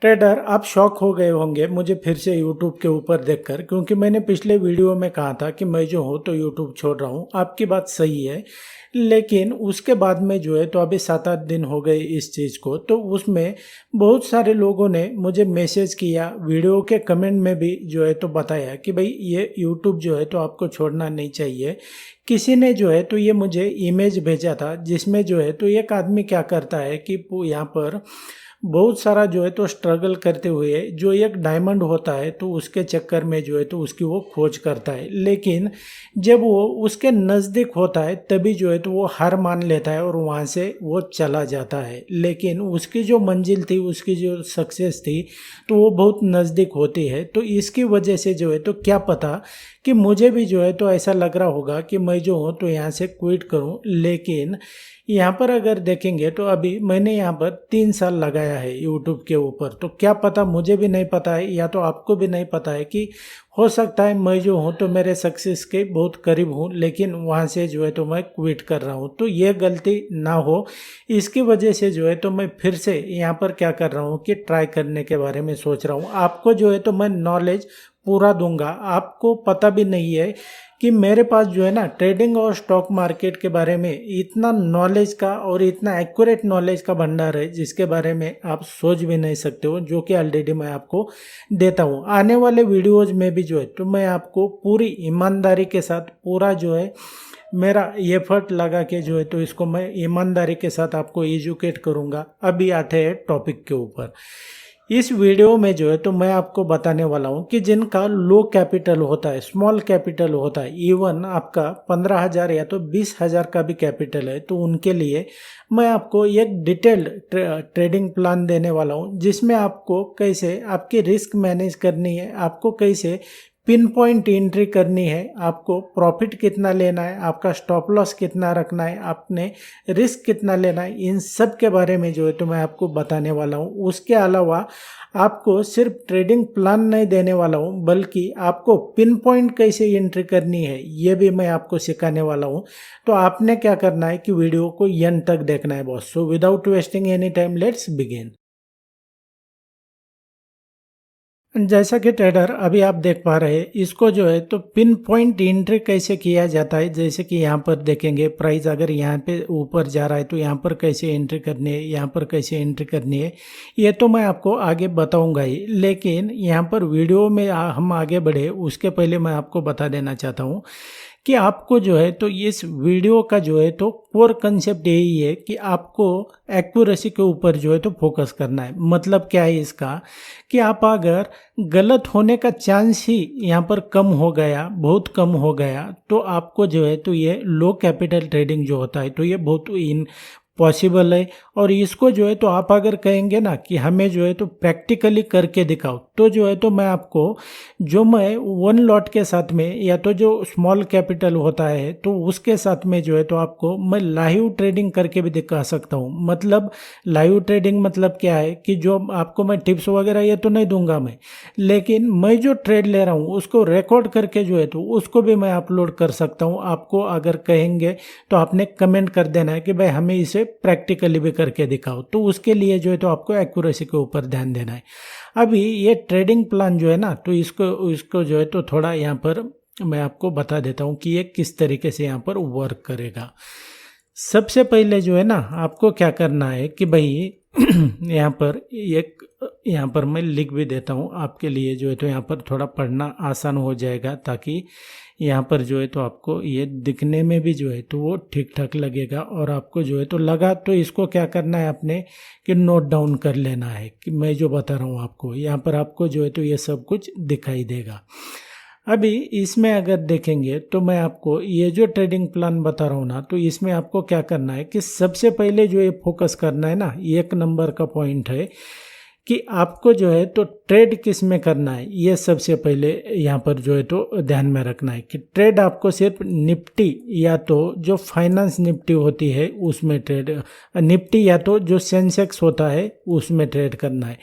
Trader, आप shock हो गए होंगे मुझे फिर से यूट्यूब के ऊपर देखकर, क्योंकि मैंने पिछले वीडियो में कहा था कि मैं जो हूँ तो यूट्यूब छोड़ रहा हूँ। आपकी बात सही है, लेकिन उसके बाद में जो है तो अभी 7-8 दिन हो गए इस चीज़ को, तो उसमें बहुत सारे लोगों ने मुझे मैसेज किया, वीडियो के कमेंट में भी जो है तो बताया कि भाई ये यूट्यूब जो है तो आपको छोड़ना नहीं चाहिए। किसी ने जो है तो ये मुझे इमेज भेजा था, जिसमें जो है तो एक आदमी क्या करता है कि यहाँ पर बहुत सारा जो है तो स्ट्रगल करते हुए जो एक डायमंड होता है तो उसके चक्कर में जो है तो उसकी वो खोज करता है, लेकिन जब वो उसके नज़दीक होता है तभी जो है तो वो हार मान लेता है और वहाँ से वो चला जाता है। लेकिन उसकी जो मंजिल थी, उसकी जो सक्सेस थी, तो वो बहुत नज़दीक होती है। तो इसकी वजह से जो है तो क्या पता कि मुझे भी जो है तो ऐसा लग रहा होगा कि मैं जो हूँ तो यहाँ से क्विट करूँ, लेकिन यहाँ पर अगर देखेंगे तो अभी मैंने यहाँ पर 3 साल लगाया है यूट्यूब के ऊपर। तो क्या पता, मुझे भी नहीं पता है या तो आपको भी नहीं पता है कि हो सकता है मैं जो हूँ तो मेरे सक्सेस के बहुत करीब हूँ, लेकिन वहाँ से जो है तो मैं क्विट कर रहा हूँ। तो ये गलती ना हो, इसकी वजह से जो है तो मैं फिर से यहाँ पर क्या कर रहा हूँ कि ट्राई करने के बारे में सोच रहा हूँ। आपको जो है तो मैं नॉलेज पूरा दूंगा। आपको पता भी नहीं है कि मेरे पास जो है ना ट्रेडिंग और स्टॉक मार्केट के बारे में इतना नॉलेज का और इतना एक्यूरेट नॉलेज का भंडार है, जिसके बारे में आप सोच भी नहीं सकते हो, जो कि ऑलरेडी मैं आपको देता हूँ। आने वाले वीडियोज में भी जो है तो मैं आपको पूरी ईमानदारी के साथ पूरा जो है मेरा एफर्ट लगा के जो है तो इसको मैं ईमानदारी के साथ आपको एजुकेट करूँगा। अभी आते हैं टॉपिक के ऊपर। इस वीडियो में जो है तो मैं आपको बताने वाला हूँ कि जिनका लो कैपिटल होता है, स्मॉल कैपिटल होता है, इवन आपका 15,000 या तो 20,000 का भी कैपिटल है, तो उनके लिए मैं आपको एक डिटेल्ड ट्रेडिंग प्लान देने वाला हूँ, जिसमें आपको कैसे आपकी रिस्क मैनेज करनी है, आपको कैसे पिन पॉइंट एंट्री करनी है, आपको प्रॉफिट कितना लेना है, आपका स्टॉप लॉस कितना रखना है, आपने रिस्क कितना लेना है, इन सब के बारे में जो है तो मैं आपको बताने वाला हूँ। उसके अलावा आपको सिर्फ ट्रेडिंग प्लान नहीं देने वाला हूँ, बल्कि आपको पिन पॉइंट कैसे एंट्री करनी है ये भी मैं आपको सिखाने वाला हूँ। तो आपने क्या करना है कि वीडियो को एंड तक देखना है boss. So without wasting any time, let's begin. जैसा कि ट्रेडर अभी आप देख पा रहे हैं, इसको जो है तो पिन पॉइंट एंट्री कैसे किया जाता है। जैसे कि यहाँ पर देखेंगे प्राइस अगर यहाँ पे ऊपर जा रहा है तो यहाँ पर कैसे एंट्री करनी है, यहाँ पर कैसे एंट्री करनी है, ये तो मैं आपको आगे बताऊंगा ही। लेकिन यहाँ पर वीडियो में हम आगे बढ़े उसके पहले मैं आपको बता देना चाहता हूँ कि आपको जो है तो इस वीडियो का जो है तो कोर कंसेप्ट यही है कि आपको एक्यूरेसी के ऊपर जो है तो फोकस करना है। मतलब क्या है इसका कि आप अगर गलत होने का चांस ही यहाँ पर कम हो गया, बहुत कम हो गया, तो आपको जो है तो ये लो कैपिटल ट्रेडिंग जो होता है तो ये बहुत इन पॉसिबल है। और इसको जो है तो आप अगर कहेंगे ना कि हमें जो है तो प्रैक्टिकली करके दिखाओ, तो जो है तो मैं आपको जो मैं वन लॉट के साथ में या तो जो स्मॉल कैपिटल होता है तो उसके साथ में जो है तो आपको मैं लाइव ट्रेडिंग करके भी दिखा सकता हूँ। मतलब लाइव ट्रेडिंग मतलब क्या है कि जो आपको मैं टिप्स वगैरह ये तो नहीं दूंगा मैं, लेकिन मैं जो ट्रेड ले रहा हूँ उसको रिकॉर्ड करके जो है तो उसको भी मैं अपलोड कर सकता हूँ। आपको अगर कहेंगे तो आपने कमेंट कर देना है कि भाई हमें इसे प्रैक्टिकली भी करके दिखाओ, तो उसके लिए जो है तो आपको एक्यूरेसी के ऊपर ध्यान देना है। अभी ये ट्रेडिंग प्लान जो है ना तो इसको जो है तो थोड़ा यहाँ पर मैं आपको बता देता हूँ कि ये किस तरीके से यहाँ पर वर्क करेगा। सबसे पहले जो है ना आपको क्या करना है कि भाई यहाँ पर मैं लिख भी देता हूँ आपके लिए, जो है तो यहाँ पर थोड़ा पढ़ना आसान हो जाएगा, ताकि यहाँ पर जो है तो आपको ये दिखने में भी जो है तो वो ठीक ठाक लगेगा। और आपको जो है तो लगा तो इसको क्या करना है आपने कि नोट डाउन कर लेना है कि मैं जो बता रहा हूँ आपको, यहाँ पर आपको जो है तो ये सब कुछ दिखाई देगा। अभी इसमें अगर देखेंगे तो मैं आपको ये जो ट्रेडिंग प्लान बता रहा हूँ ना, तो इसमें आपको क्या करना है कि सबसे पहले जो ये फोकस करना है ना, 1 नंबर का पॉइंट है कि आपको जो है तो ट्रेड किस में करना है। ये सबसे पहले यहाँ पर जो है तो ध्यान में रखना है कि ट्रेड आपको सिर्फ निफ्टी या तो जो फाइनेंस निफ्टी होती है उसमें ट्रेड, निफ्टी या तो जो सेंसेक्स होता है उसमें ट्रेड करना है।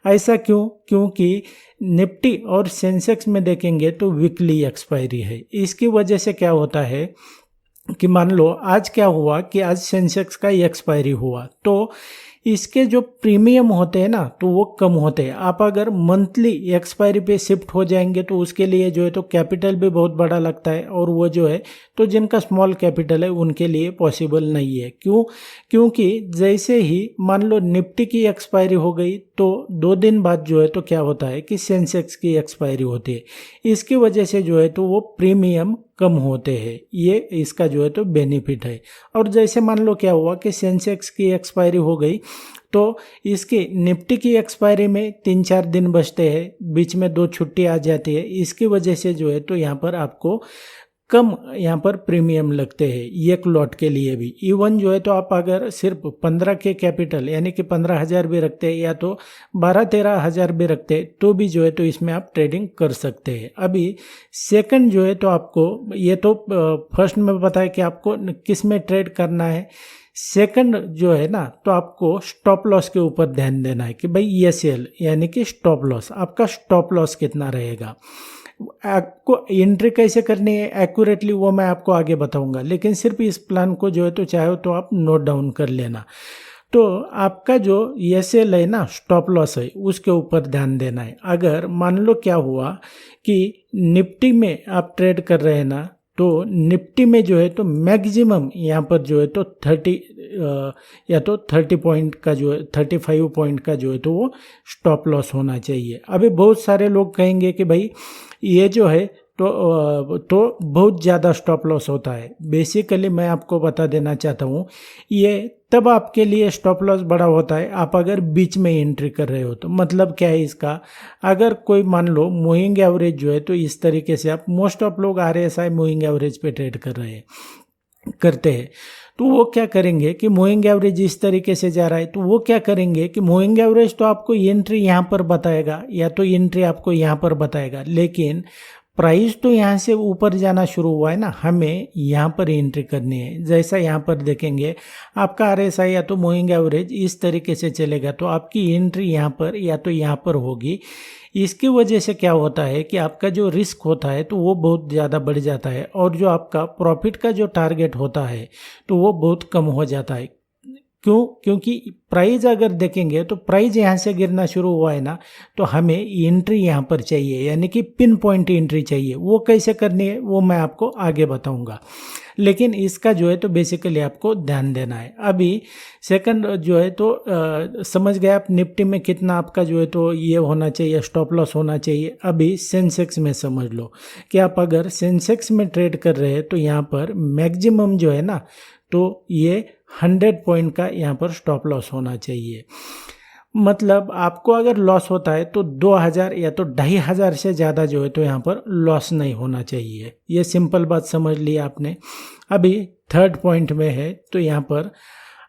ऐसा क्यों? क्योंकि निफ्टी और सेंसेक्स में देखेंगे तो वीकली एक्सपायरी है। इसकी वजह से क्या होता है कि मान लो आज क्या हुआ कि आज सेंसेक्स का एक्सपायरी हुआ, तो इसके जो प्रीमियम होते हैं ना तो वो कम होते हैं। आप अगर मंथली एक्सपायरी पे शिफ्ट हो जाएंगे तो उसके लिए जो है तो कैपिटल भी बहुत बड़ा लगता है, और वो जो है तो जिनका स्मॉल कैपिटल है उनके लिए पॉसिबल नहीं है। क्यों? क्योंकि जैसे ही मान लो निफ्टी की एक्सपायरी हो गई तो 2 दिन बाद जो है तो क्या होता है कि सेंसेक्स की एक्सपायरी होती है। इसकी वजह से जो है तो वो प्रीमियम कम होते हैं, ये इसका जो है तो बेनिफिट है। और जैसे मान लो क्या हुआ कि सेंसेक्स की एक्सपायरी हो गई तो इसकी निफ्टी की एक्सपायरी में 3-4 दिन बचते हैं, बीच में 2 छुट्टी आ जाती है। इसकी वजह से जो है तो यहाँ पर आपको कम यहाँ पर प्रीमियम लगते हैं एक लॉट के लिए भी। इवन जो है तो आप अगर सिर्फ 15 के कैपिटल यानी कि 15,000 भी रखते हैं या तो 12-13 हज़ार भी रखते हैं तो भी जो है तो इसमें आप ट्रेडिंग कर सकते हैं। अभी सेकंड जो है तो आपको ये तो फर्स्ट में बताया कि आपको किस में ट्रेड करना है। सेकंड जो है ना तो आपको स्टॉप लॉस के ऊपर ध्यान देना है कि भाई ESL यानी कि स्टॉप लॉस, आपका स्टॉप लॉस कितना रहेगा। आपको एंट्री कैसे करनी है एक्यूरेटली वो मैं आपको आगे बताऊंगा, लेकिन सिर्फ इस प्लान को जो है तो चाहे तो आप नोट डाउन कर लेना। तो आपका जो ESL है ना स्टॉप लॉस है उसके ऊपर ध्यान देना है। अगर मान लो क्या हुआ कि निफ्टी में आप ट्रेड कर रहे हैं ना तो निफ्टी में जो है तो मैक्सिमम यहाँ पर जो है तो 30 या तो 30 पॉइंट का जो है 35 पॉइंट का जो है तो वो स्टॉप लॉस होना चाहिए। अभी बहुत सारे लोग कहेंगे कि भाई ये जो है तो बहुत ज़्यादा स्टॉप लॉस होता है। बेसिकली मैं आपको बता देना चाहता हूँ ये तब आपके लिए स्टॉप लॉस बड़ा होता है आप अगर बीच में एंट्री कर रहे हो तो। मतलब क्या है इसका, अगर कोई मान लो मूविंग एवरेज जो है तो इस तरीके से आप मोस्ट ऑफ लोग RSI मूविंग एवरेज पे ट्रेड करते हैं तो वो क्या करेंगे कि मूविंग एवरेज इस तरीके से जा रहा है तो वो क्या करेंगे कि मूविंग एवरेज तो आपको एंट्री यहाँ पर बताएगा या तो एंट्री आपको यहाँ पर बताएगा, लेकिन प्राइस तो यहाँ से ऊपर जाना शुरू हुआ है ना, हमें यहाँ पर एंट्री करनी है। जैसा यहाँ पर देखेंगे आपका RSI या तो मूविंग एवरेज इस तरीके से चलेगा तो आपकी एंट्री यहाँ पर या तो यहाँ पर होगी। इसकी वजह से क्या होता है कि आपका जो रिस्क होता है तो वो बहुत ज़्यादा बढ़ जाता है और जो आपका प्रॉफिट का जो टारगेट होता है तो वो बहुत कम हो जाता है। क्यों? क्योंकि प्राइस अगर देखेंगे तो प्राइस यहाँ से गिरना शुरू हुआ है ना तो हमें एंट्री यहाँ पर चाहिए यानी कि पिन पॉइंट एंट्री चाहिए। वो कैसे करनी है वो मैं आपको आगे बताऊंगा, लेकिन इसका जो है तो बेसिकली आपको ध्यान देना है। अभी सेकंड जो है तो समझ गए आप निफ्टी में कितना आपका जो है तो ये होना चाहिए स्टॉप लॉस होना चाहिए। अभी सेंसेक्स में समझ लो कि आप अगर सेंसेक्स में ट्रेड कर रहे हैं तो यहाँ पर मैक्सिमम जो है ना तो ये 100 पॉइंट का यहाँ पर स्टॉप लॉस होना चाहिए। मतलब आपको अगर लॉस होता है तो 2000 या तो 2500 से ज़्यादा जो है तो यहाँ पर लॉस नहीं होना चाहिए। ये सिंपल बात समझ लिया आपने। अभी थर्ड पॉइंट में है तो यहाँ पर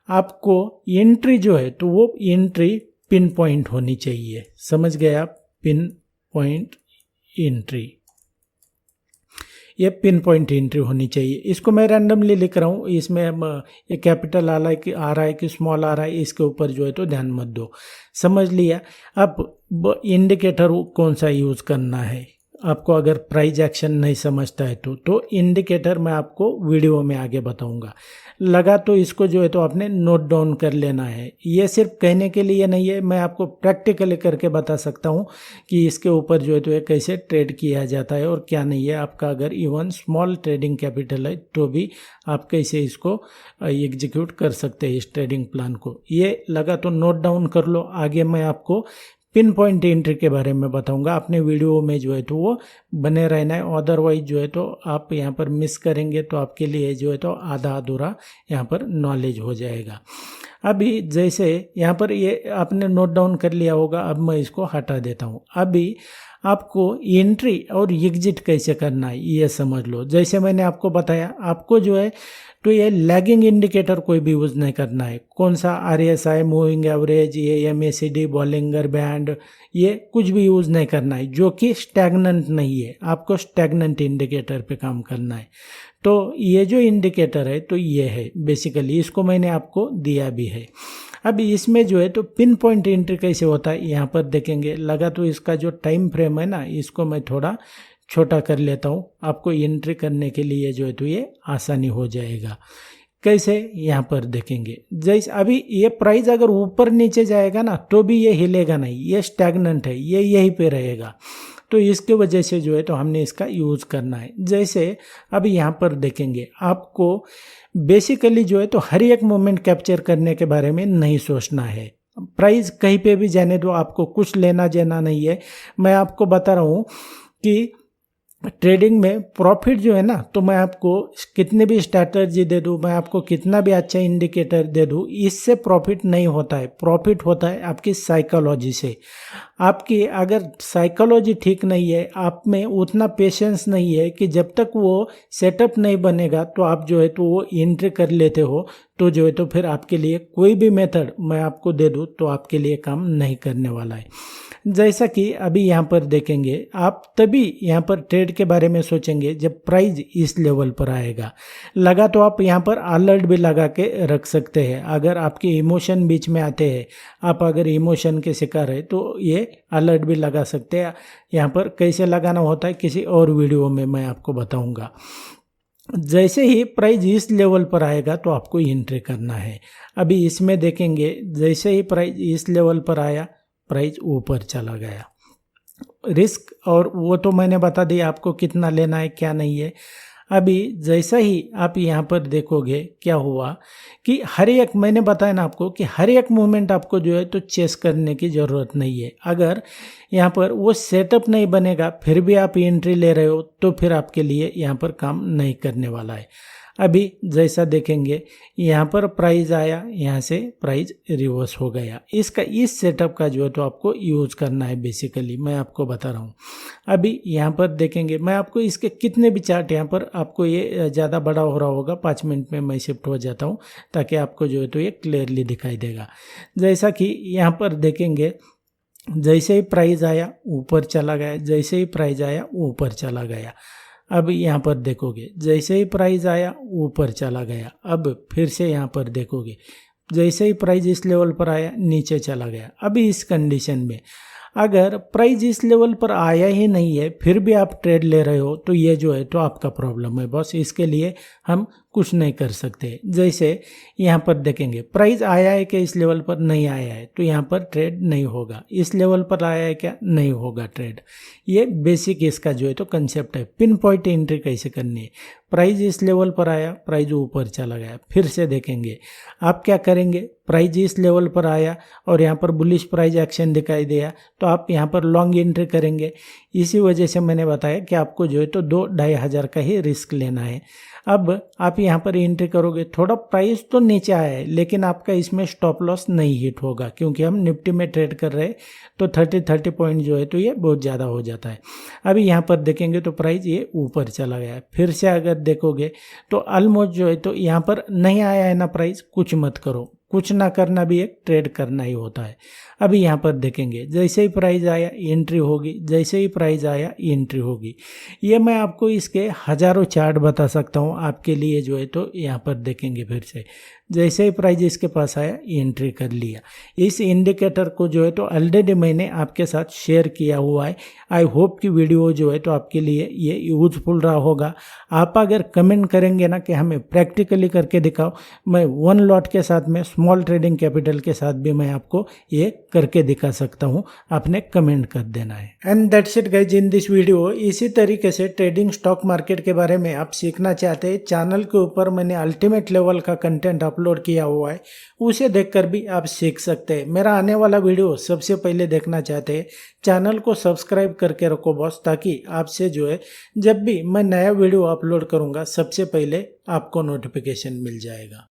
आपको एंट्री जो है तो वो एंट्री पिन पॉइंट होनी चाहिए। समझ गए आप? पिन पॉइंट एंट्री, ये पिन पॉइंट एंट्री होनी चाहिए। इसको मैं रैंडमली लिख रहा हूँ, इसमें ये कैपिटल आ रहा है कि स्मॉल आ रहा है इसके ऊपर जो है तो ध्यान मत दो। समझ लिया? अब इंडिकेटर कौन सा यूज़ करना है आपको अगर प्राइस एक्शन नहीं समझता है तो इंडिकेटर मैं आपको वीडियो में आगे बताऊंगा। लगा तो इसको जो है तो आपने नोट डाउन कर लेना है। ये सिर्फ कहने के लिए नहीं है, मैं आपको प्रैक्टिकली करके बता सकता हूँ कि इसके ऊपर जो है तो ये कैसे ट्रेड किया जाता है और क्या नहीं है। आपका अगर इवन स्मॉल ट्रेडिंग कैपिटल है तो भी आप कैसे इसको एग्जीक्यूट कर सकते हैं इस ट्रेडिंग प्लान को। ये लगा तो नोट डाउन कर लो। आगे मैं आपको पिन पॉइंट एंट्री के बारे में बताऊंगा। अपने वीडियो में जो है तो वो बने रहना है, अदरवाइज जो है तो आप यहाँ पर मिस करेंगे तो आपके लिए जो है तो आधा अधूरा यहाँ पर नॉलेज हो जाएगा। अभी जैसे यहाँ पर ये आपने नोट डाउन कर लिया होगा, अब मैं इसको हटा देता हूँ। अभी आपको एंट्री और एग्जिट कैसे करना है ये समझ लो। जैसे मैंने आपको बताया, आपको जो है तो ये लैगिंग इंडिकेटर कोई भी यूज़ नहीं करना है। कौन सा RSI, मूविंग एवरेज, ये MACD, बॉलिंगर बैंड, ये कुछ भी यूज़ नहीं करना है जो कि स्टैग्नेंट नहीं है। आपको स्टैग्नेंट इंडिकेटर पे काम करना है। तो ये जो इंडिकेटर है तो ये है बेसिकली, इसको मैंने आपको दिया भी है। अब इसमें जो है तो पिन पॉइंट एंट्री कैसे होता है यहाँ पर देखेंगे। लगा तो इसका जो टाइम फ्रेम है ना इसको मैं थोड़ा छोटा कर लेता हूँ, आपको एंट्री करने के लिए जो है तो ये आसानी हो जाएगा। कैसे, यहाँ पर देखेंगे। जैसे अभी ये प्राइस अगर ऊपर नीचे जाएगा ना तो भी ये हिलेगा नहीं, ये स्टैग्नेंट है, ये यहीं पे रहेगा। तो इसके वजह से जो है तो हमने इसका यूज़ करना है। जैसे अभी यहाँ पर देखेंगे, आपको बेसिकली जो है तो हर एक मोमेंट कैप्चर करने के बारे में नहीं सोचना है। प्राइस कहीं पे भी जाने दो, आपको कुछ लेना देना नहीं है। मैं आपको बता रहा हूँ कि ट्रेडिंग में प्रॉफिट जो है ना, तो मैं आपको कितने भी स्ट्रैटेजी दे दूं, मैं आपको कितना भी अच्छा इंडिकेटर दे दूं, इससे प्रॉफिट नहीं होता है। प्रॉफिट होता है आपकी साइकोलॉजी से। आपकी अगर साइकोलॉजी ठीक नहीं है, आप में उतना पेशेंस नहीं है कि जब तक वो सेटअप नहीं बनेगा तो आप जो है तो वो एंट्री कर लेते हो, तो जो है तो फिर आपके लिए कोई भी मेथड मैं आपको दे दूं तो आपके लिए काम नहीं करने वाला है। जैसा कि अभी यहाँ पर देखेंगे, आप तभी यहाँ पर ट्रेड के बारे में सोचेंगे जब प्राइस इस लेवल पर आएगा। लगा तो आप यहाँ पर अलर्ट भी लगा के रख सकते हैं। अगर आपके इमोशन बीच में आते हैं, आप अगर इमोशन के शिकार है तो ये अलर्ट भी लगा सकते हैं। यहाँ पर कैसे लगाना होता है किसी और वीडियो में मैं आपको बताऊँगा। जैसे ही प्राइस इस लेवल पर आएगा तो आपको एंट्री करना है। अभी इसमें देखेंगे, जैसे ही प्राइस इस लेवल पर आया, प्राइस ऊपर चला गया। रिस्क और वो तो मैंने बता दिया आपको कितना लेना है क्या नहीं है। अभी जैसा ही आप यहाँ पर देखोगे क्या हुआ कि हर एक, मैंने बताया ना आपको कि हर एक मूवमेंट आपको जो है तो चेस करने की ज़रूरत नहीं है। अगर यहाँ पर वो सेटअप नहीं बनेगा फिर भी आप एंट्री ले रहे हो तो फिर आपके लिए यहाँ पर काम नहीं करने वाला है। अभी जैसा देखेंगे, यहाँ पर प्राइस आया, यहाँ से प्राइस रिवर्स हो गया। इसका इस सेटअप का जो है तो आपको यूज़ करना है बेसिकली, मैं आपको बता रहा हूँ। अभी यहाँ पर देखेंगे, मैं आपको इसके कितने भी चार्ट, यहाँ पर आपको ये ज़्यादा बड़ा हो रहा होगा, 5 मिनट में मैं शिफ्ट हो जाता हूँ ताकि आपको जो है तो ये क्लियरली दिखाई देगा। जैसा कि यहाँ पर देखेंगे, जैसे ही प्राइस आया ऊपर चला गया, जैसे ही प्राइस आया ऊपर चला गया। अब यहाँ पर देखोगे, जैसे ही प्राइस आया ऊपर चला गया। अब फिर से यहाँ पर देखोगे, जैसे ही प्राइस इस लेवल पर आया नीचे चला गया। अभी इस कंडीशन में अगर प्राइस इस लेवल पर आया ही नहीं है फिर भी आप ट्रेड ले रहे हो तो ये जो है तो आपका प्रॉब्लम है बॉस। इसके लिए हम कुछ नहीं कर सकते। जैसे यहाँ पर देखेंगे, प्राइस आया है क्या इस लेवल पर, नहीं आया है तो यहाँ पर ट्रेड नहीं होगा। इस लेवल पर आया है क्या, नहीं होगा ट्रेड। ये बेसिक इसका जो है तो कंसेप्ट है। पिन पॉइंट एंट्री कैसे करनी है। प्राइस इस लेवल पर आया, प्राइस ऊपर चला गया, फिर से देखेंगे आप क्या करेंगे। प्राइस इस लेवल पर आया और यहाँ पर बुलिश प्राइस एक्शन दिखाई दिया तो आप यहाँ पर लॉन्ग एंट्री करेंगे। इसी वजह से मैंने बताया कि आपको जो है तो 2-2.5 हज़ार का ही रिस्क लेना है। अब आप यहाँ पर एंट्री करोगे, थोड़ा प्राइस तो नीचे आया है लेकिन आपका इसमें स्टॉप लॉस नहीं हिट होगा क्योंकि हम निफ्टी में ट्रेड कर रहे हैं तो 30 पॉइंट जो है तो ये बहुत ज़्यादा हो जाता है। अभी यहाँ पर देखेंगे तो प्राइस ये ऊपर चला गया है। फिर से अगर देखोगे तो ऑलमोस्ट जो है तो यहाँ पर नहीं आया है ना प्राइस, कुछ मत करो। कुछ ना करना भी एक ट्रेड करना ही होता है। अभी यहाँ पर देखेंगे, जैसे ही प्राइस आया एंट्री होगी, जैसे ही प्राइस आया एंट्री होगी। ये मैं आपको इसके हज़ारों चार्ट बता सकता हूँ आपके लिए जो है तो यहाँ पर देखेंगे। फिर से जैसे ही प्राइस इसके पास आया एंट्री कर लिया। इस इंडिकेटर को जो है तो ऑलरेडी मैंने आपके साथ शेयर किया हुआ है। आई होप कि वीडियो जो है तो आपके लिए ये यूजफुल रहा होगा। आप अगर कमेंट करेंगे ना कि हमें प्रैक्टिकली करके दिखाओ, मैं 1 लॉट के साथ में स्मॉल ट्रेडिंग कैपिटल के साथ भी मैं आपको ये करके दिखा सकता हूँ। आपने कमेंट कर देना है। And that's it guys in this video. इसी तरीके से ट्रेडिंग स्टॉक मार्केट के बारे में आप सीखना चाहते हैं, चैनल के ऊपर मैंने अल्टीमेट लेवल का कंटेंट अपलोड किया हुआ है, उसे देखकर भी आप सीख सकते हैं। मेरा आने वाला वीडियो सबसे पहले देखना चाहते हैं, चैनल को सब्सक्राइब करके रखो बॉस, ताकि आपसे जो है जब भी मैं नया वीडियो अपलोड करूंगा सबसे पहले आपको नोटिफिकेशन मिल जाएगा।